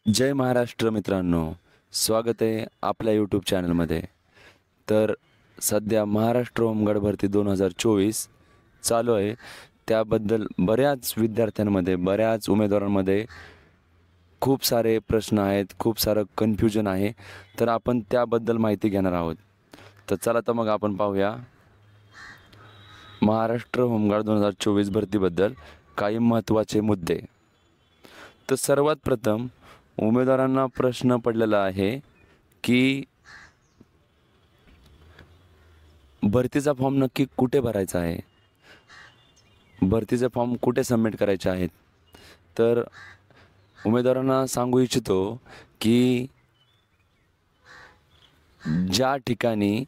जय महाराष्ट्र मित्रांनो, स्वागत आहे आपल्या यूट्यूब चॅनलमध्ये. तर सध्या महाराष्ट्र होमगार्ड भरती 2024 चालू आहे. त्याबद्दल बऱ्याच विद्यार्थ्यांमध्ये, बऱ्याच उमेदवारांमध्ये खूप सारे प्रश्न आहेत, खूप सारं कन्फ्युजन आहे. तर आपण त्याबद्दल माहिती घेणार आहोत. तर चला तर मग आपण पाहूया महाराष्ट्र होमगार्ड 2024 भरतीबद्दल काही महत्त्वाचे मुद्दे. तर सर्वात प्रथम उमेदवारांना प्रश्न पडलेला आहे की भरतीचा फॉर्म नक्की कुठे भरायचा आहे, भरतीचे फॉर्म कुठे सबमिट करायचे आहेत. तर उमेदवारांना सांगू इच्छितो की ज्या ठिकाणी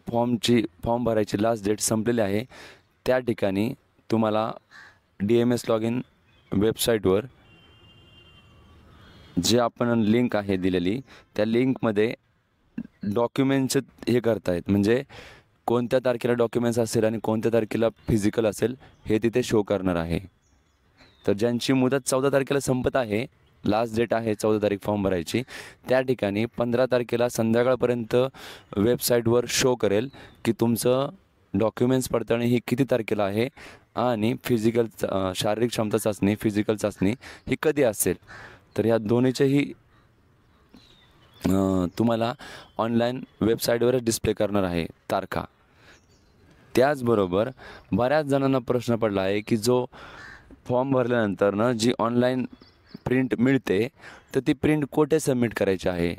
फॉर्म भरायची लास्ट डेट संपलेली आहे त्या ठिकाणी तुम्हाला DMS लॉग इन वेबसाईटवर जे आपण लिंक आहे दिलेली, त्या लिंकमध्ये डॉक्युमेंटचं हे करतायत, म्हणजे कोणत्या तारखेला डॉक्युमेंट्स असेल आणि कोणत्या तारखेला फिजिकल असेल हे तिथे शो करणार आहे. तर ज्यांची मुदत 14 तारखेला संपत आहे, लास्ट डेट आहे 14 तारीख फॉर्म भरायची, त्या ठिकाणी 15 तारखेला संध्याकाळपर्यंत वेबसाईटवर शो करेल की तुमचं डॉक्युमेंट्स पडताळणी ही किती तारखेला आहे आणि शारीरिक क्षमता चाचणी, फिजिकल चाचणी ही कधी असेल. तर ह्या दोन्हीचेही तुम्हाला ऑनलाईन वेबसाईटवरच डिस्प्ले करणार आहे तारखा. त्याचबरोबर बऱ्याच जणांना प्रश्न पडला आहे की जो फॉर्म भरल्यानंतर जी ऑनलाईन प्रिंट मिळते तर ती प्रिंट कुठे सबमिट करायची आहे.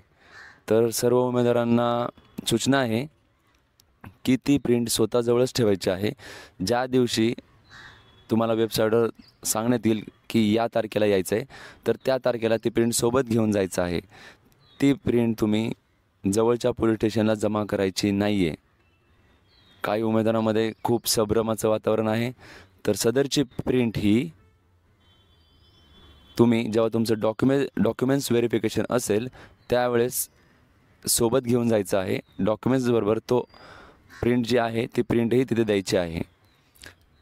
तर सर्व उमेदवारांना सूचना आहे की ती प्रिंट स्वतःजवळच ठेवायची आहे. ज्या दिवशी तुम्हाला वेबसाईटवर सांगण्यात येईल की या तारखेला यायचं आहे, तर त्या तारखेला ती प्रिंट सोबत घेऊन जायचं आहे. ती प्रिंट तुम्ही जवळच्या पोलीस स्टेशनला जमा करायची नाही आहे. काही उमेदवारांमध्ये खूप संभ्रमाचं वातावरण आहे. तर सदरची प्रिंट ही तुम्ही जेव्हा तुमचं डॉक्युमेंट्स व्हेरिफिकेशन असेल त्यावेळेस सोबत घेऊन जायचं आहे. डॉक्युमेंट्सबरोबर तो प्रिंट जी आहे ती प्रिंटही तिथे द्यायची आहे.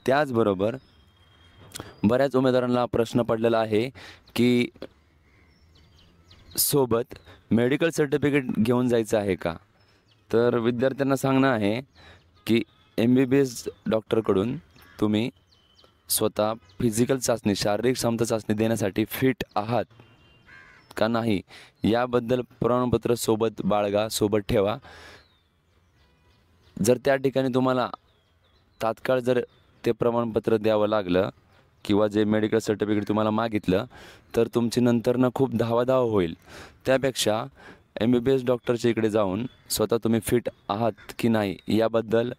त्याचबरोबर बऱ्याच उमेदवारांना प्रश्न पडलेला आहे की सोबत मेडिकल सर्टिफिकेट घेऊन जायचं आहे का. तर विद्यार्थ्यांना सांगणं आहे की MBBS डॉक्टरकडून तुम्ही स्वतः फिजिकल चाचणी, शारीरिक क्षमता चाचणी देण्यासाठी फिट आहात का नाही याबद्दल प्रमाणपत्र सोबत बाळगा, सोबत ठेवा. जर त्या ठिकाणी तुम्हाला तात्काळ जर ते प्रमाणपत्र द्यावं लागलं किंवा जे मेडिकल सर्टिफिकेट तुम्हाला मागितलं तर तुमची नंतरनं खूप धावाधाव होईल. त्यापेक्षा MBBS डॉक्टरच्या इकडे जाऊन स्वतः तुम्ही फिट आहात की नाही याबद्दल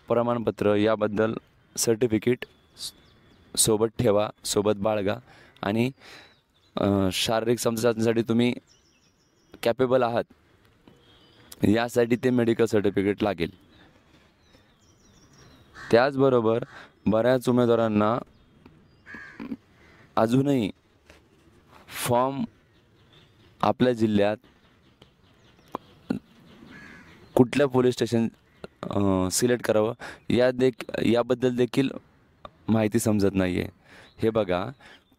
प्रमाणपत्र, याबद्दल सर्टिफिकेट सोबत ठेवा, सोबत बाळगा. आणि शारीरिक क्षमता चाचणीसाठी तुम्ही कॅपेबल आहात यासाठी ते मेडिकल सर्टिफिकेट लागेल. त्याचबरोबर बऱ्याच उमेदवारांना अजूनही फॉर्म आपल्या जिल्ह्यात कुठल्या पोलीस स्टेशन सिलेक्ट करावं याबद्दल देखील माहिती समजत नाही आहे. हे बघा,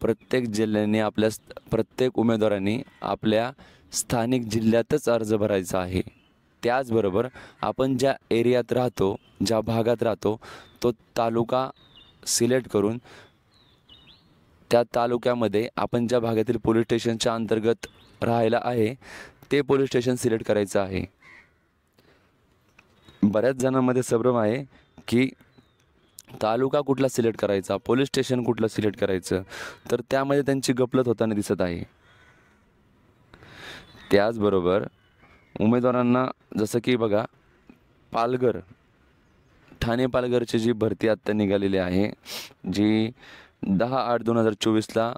प्रत्येक जिल्ह्याने प्रत्येक उमेदवारांनी आपल्या स्थानिक जिल्ह्यातच अर्ज भरायचा आहे. त्याचबरोबर आपण ज्या एरियात राहतो, ज्या भागात राहतो तो तालुका सिलेक्ट करून त्या तालुक्यामध्ये आपण ज्या भागातील पोलीस स्टेशनच्या अंतर्गत राहायला आहे ते पोलीस स्टेशन सिलेक्ट करायचं आहे. बऱ्याच जणांमध्ये संभ्रम आहे की तालुका कुठला सिलेक्ट करायचा, पोलीस स्टेशन कुठलं सिलेक्ट करायचं, तर त्यामध्ये त्यांची गफलत होताना दिसत आहे. त्याचबरोबर उमेदवारांना जसं की बघा, ठाणे पालघरची जी भरती आत्ता निघालेली आहे, जी 10/8/2024ला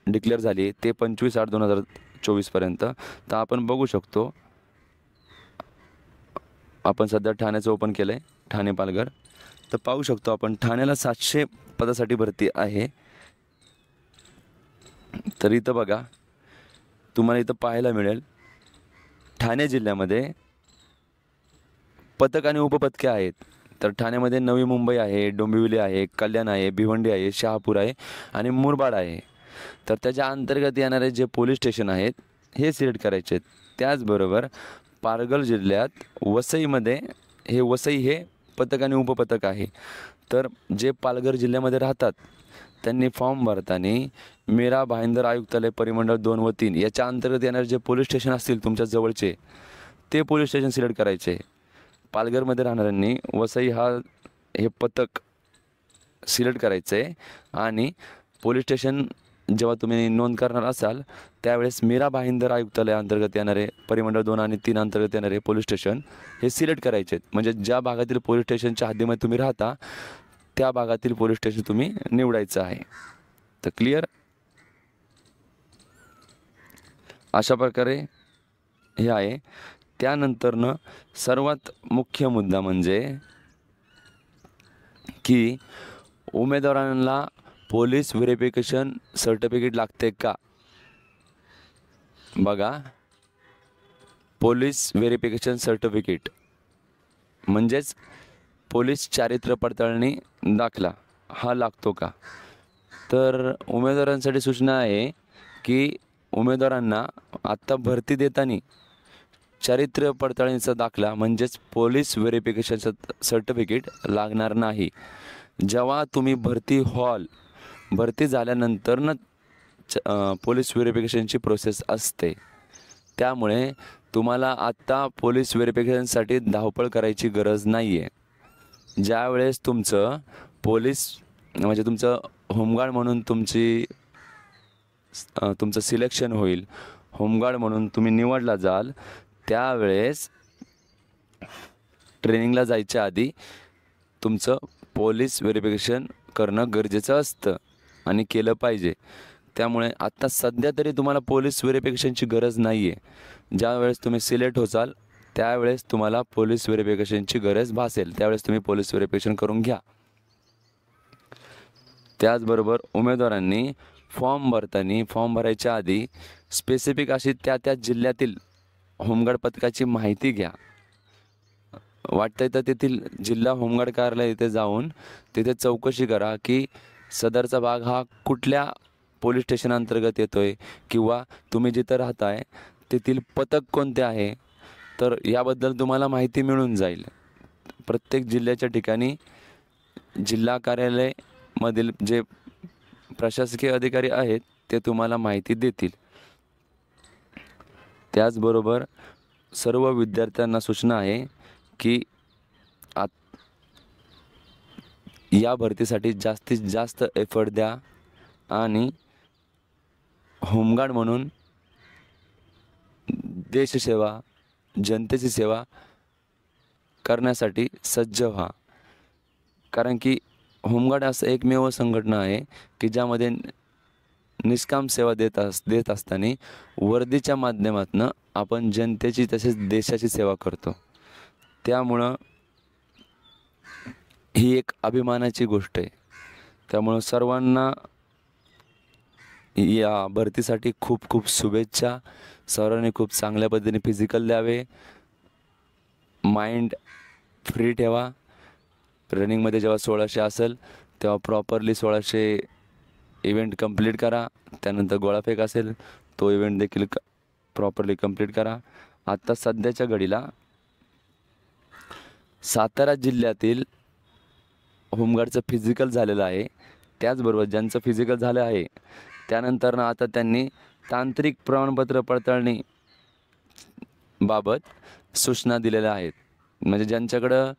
डिक्लेअर झाली, ते 25/8/2024पर्यंत. तर आपण बघू शकतो, आपण सध्या ठाण्याचं ओपन केलं आहे, ठाणे पालघर. तर पाहू शकतो आपण ठाण्याला 700 पदासाठी भरती आहे. तर इथं बघा, तुम्हाला इथं पाहायला मिळेल ठाणे जिल्ह्यामध्ये पथक आणि उपपथके आहेत. तर ठाण्यामध्ये नवी मुंबई आहे, डोंबिवली आहे, कल्याण आहे, भिवंडी आहे, शहापूर आहे आणि मुरबाड आहे. तर त्याच्या अंतर्गत येणारे जे पोलीस स्टेशन आहेत हे सिलेक्ट करायचे आहेत. त्याचबरोबर पालघर जिल्ह्यात वसईमध्ये वसई हे पथक आणि उपपथक आहे. तर जे पालघर जिल्ह्यामध्ये राहतात त्यांनी फॉर्म भरताना मीरा भाईंदर आयुक्तालय परिमंडळ 2 व 3 याच्या अंतर्गत येणारे जे पोलीस स्टेशन असतील तुमच्या जवळचे ते पोलीस स्टेशन सिलेक्ट करायचे. पालघरमध्ये राहणाऱ्यांनी वसई हे पथक सिलेक्ट करायचं आहे आणि पोलीस स्टेशन जेव्हा तुम्ही नोंद करणार असाल त्यावेळेस मीरा भाईंदर आयुक्तालय अंतर्गत येणारे परिमंडळ 2 आणि 3 अंतर्गत येणारे पोलीस स्टेशन हे सिलेक्ट करायचे आहेत. म्हणजे ज्या भागातील पोलीस स्टेशनच्या हद्दीमध्ये तुम्ही राहता त्या भागातील पोलीस स्टेशन तुम्ही निवडायचं आहे. तर क्लिअर. अशा प्रकारे हे आहे. त्यानंतरनं सर्वात मुख्य मुद्दा म्हणजे की उमेदवारांना पोलीस व्हेरिफिकेशन सर्टिफिकेट लागते का. बघा, पोलीस व्हेरिफिकेशन सर्टिफिकेट म्हणजेच पोलीस चारित्र्य पडताळणी दाखला हा लागतो का. तर उमेदवारांसाठी सूचना आहे की उमेदवारांना आत्ता भरती देताना चारित्र्य पडताळणीचा दाखला म्हणजेच पोलीस व्हेरिफिकेशन सर्टिफिकेट लागणार नाही. जेव्हा तुम्ही भरती झाल्यानंतरनं पोलीस व्हेरिफिकेशनची प्रोसेस असते. त्यामुळे तुम्हाला आत्ता पोलीस व्हेरिफिकेशनसाठी धावपळ करायची गरज नाही आहे. ज्यावेळेस तुमचं म्हणजे तुमचं होमगार्ड म्हणून तुमचं सिलेक्शन होईल, होमगार्ड म्हणून तुम्ही निवडला जाल, त्यावेळेस ट्रेनिंगला जायच्या आधी तुमचं पोलीस व्हेरिफिकेशन करणं गरजेचं असतं आणि केलं पाहिजे. त्यामुळे आत्ता सध्या तरी तुम्हाला पोलीस व्हेरिफिकेशनची गरज नाही आहे. ज्यावेळेस तुम्ही सिलेक्ट होचाल त्यावेळेस तुम्हाला पोलीस व्हेरिफिकेशनची गरज भासेल, त्यावेळेस तुम्ही पोलीस व्हेरिफिकेशन करून घ्या. त्याचबरोबर उमेदवारांनी फॉर्म भरायच्या आधी स्पेसिफिक अशी त्या जिल्ह्यातील होमगार्ड पथकाची माहिती घ्या. वाटतंय तर तेथील जिल्हा होमगार्ड कार्यालय इथे जाऊन तिथे चौकशी करा की सदरचा भाग हा कुठल्या पोलीस स्टेशन अंतर्गत येतोय किंवा तुम्ही जिथं राहताय तेथील पथक कोणते आहे. तर याबद्दल तुम्हाला माहिती मिळून जाईल. प्रत्येक जिल्ह्याच्या ठिकाणी जिल्हा कार्यालयामधील जे प्रशासकीय अधिकारी आहेत ते तुम्हाला माहिती देतील. त्याचबरोबर सर्व विद्यार्थ्यांना सूचना आहे की या भरतीसाठी जास्तीत जास्त एफर्ट द्या आणि होमगार्ड म्हणून देशसेवा, जनतेची सेवा करण्यासाठी सज्ज व्हा. कारण की होमगार्ड असं एकमेव संघटना आहे की ज्यामध्ये निष्काम सेवा देत असताना वर्दीच्या माध्यमातून आपण जनतेची तसेच देशाची सेवा करतो. त्यामुळं ही एक अभिमानाची गोष्ट आहे. त्यामुळं सर्वांना या भरतीसाठी खूप खूप शुभेच्छा. सर्वांनी खूप चांगल्या पद्धतीने फिजिकल द्यावे, माइंड फ्री ठेवा. रनिंगमध्ये जेव्हा 1600 असेल तेव्हा प्रॉपरली 1600 इव्हेंट कंप्लीट करा. त्यानंतर गोळाफेक असेल तो इव्हेंट देखील प्रॉपरली कंप्लीट करा. आत्ता सध्याच्या घडीला सातारा जिल्ह्यातील होमगार्डचं फिजिकल झालेलं आहे. त्याचबरोबर ज्यांचं फिजिकल झालं आहे त्यानंतर आता त्यांनी तांत्रिक प्रमाणपत्र पडताळणी बाबत सूचना दिलेल्या आहेत. म्हणजे ज्यांच्याकडं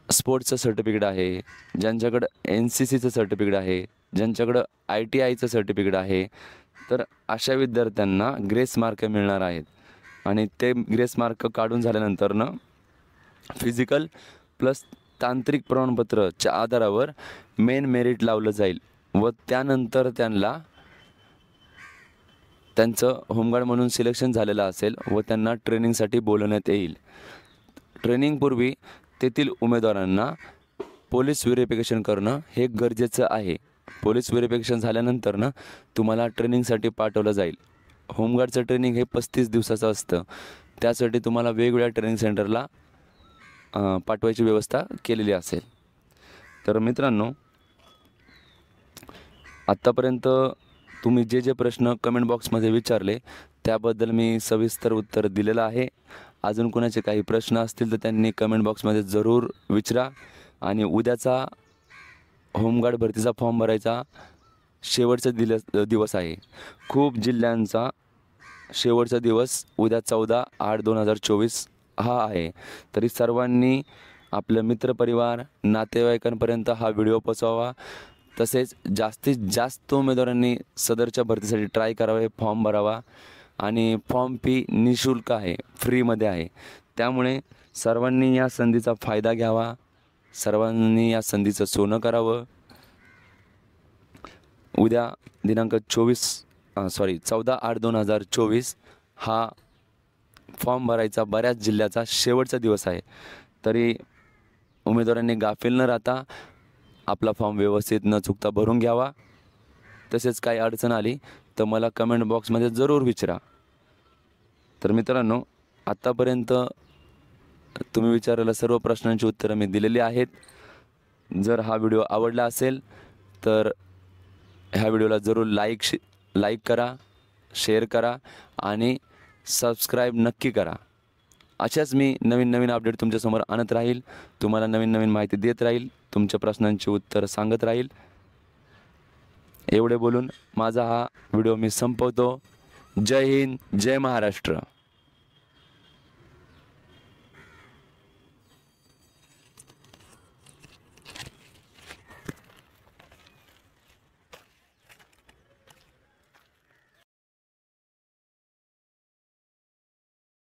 स्पोर्ट्सचं सर्टिफिकेट आहे, ज्यांच्याकडं NCCचं सर्टिफिकेट आहे, ज्यांच्याकडं ITIचं सर्टिफिकेट आहे, तर अशा विद्यार्थ्यांना ग्रेस मार्क मिळणार आहेत. आणि ते ग्रेस मार्क काढून झाल्यानंतरनं फिजिकल प्लस तांत्रिक प्रमाणपत्रच्या आधारावर मेन मेरिट लावलं जाईल व त्यानंतर त्यांचं होमगार्ड म्हणून सिलेक्शन झालेलं असेल व त्यांना ट्रेनिंगसाठी बोलवण्यात येईल. ट्रेनिंगपूर्वी तेथील उमेदवारांना पोलीस व्हेरिफिकेशन करणं हे गरजेचं आहे. पोलीस व्हेरिफिकेशन झाल्यानंतरनं तुम्हाला ट्रेनिंगसाठी पाठवलं जाईल. होमगार्डचं ट्रेनिंग हे 35 दिवसाचं असतं. त्यासाठी तुम्हाला वेगवेगळ्या ट्रेनिंग सेंटरला पाठवायची व्यवस्था केलेली असेल. तर मित्रांनो, आत्तापर्यंत तुम्ही जे जे प्रश्न कमेंट बॉक्समध्ये विचारले त्याबद्दल मी सविस्तर उत्तर दिलेलं आहे. अजून कोणाचे काही प्रश्न असतील तर त्यांनी कमेंट बॉक्समध्ये जरूर विचारा. आणि उद्याचा होमगार्ड भरतीचा फॉर्म भरायचा शेवटचा दिवस आहे. खूप जिल्ह्यांचा शेवटचा दिवस उद्या 14/8/2024 हा आहे. तरी सर्वांनी आपलं मित्रपरिवार नातेवाईकांपर्यंत हा व्हिडिओ पोचवावा. तसेच जास्तीत जास्त उमेदवारांनी सदरच्या भरतीसाठी ट्राय करावे, फॉर्म भरावा. आणि फॉर्म फी निःशुल्क आहे, फ्रीमध्ये आहे. त्यामुळे सर्वांनी या संधीचा फायदा घ्यावा. सर्वांनी या संधीचं सोनं करावं. उद्या दिनांक 14/8/2024 हा फॉर्म भरायचा बऱ्याच जिल्ह्याचा शेवटचा दिवस आहे. तरी उमेदवारांनी गाफील न राहता आपला फॉर्म व्यवस्थित न चुकता भरून घ्यावा. तसेच काही अडचण आली तर मला कमेंट बॉक्समध्ये जरूर विचारा. तर मित्रांनो, आत्तापर्यंत तुम्ही विचारलेल्या सर्व प्रश्नांची उत्तरं मी दिलेली आहेत. जर हा व्हिडिओ आवडला असेल तर ह्या व्हिडिओला जरूर लाईक करा, शेअर करा आणि सबस्क्राईब नक्की करा. अशाच मी नवीन नवीन अपडेट तुमच्यासमोर आणत राहील. तुम्हाला नवीन नवीन माहिती देत राहील. तुमच्या प्रश्नांची उत्तरं सांगत राहील. एवढे बोलून माझा हा व्हिडिओ मी संपवतो. जय हिंद, जय महाराष्ट्र.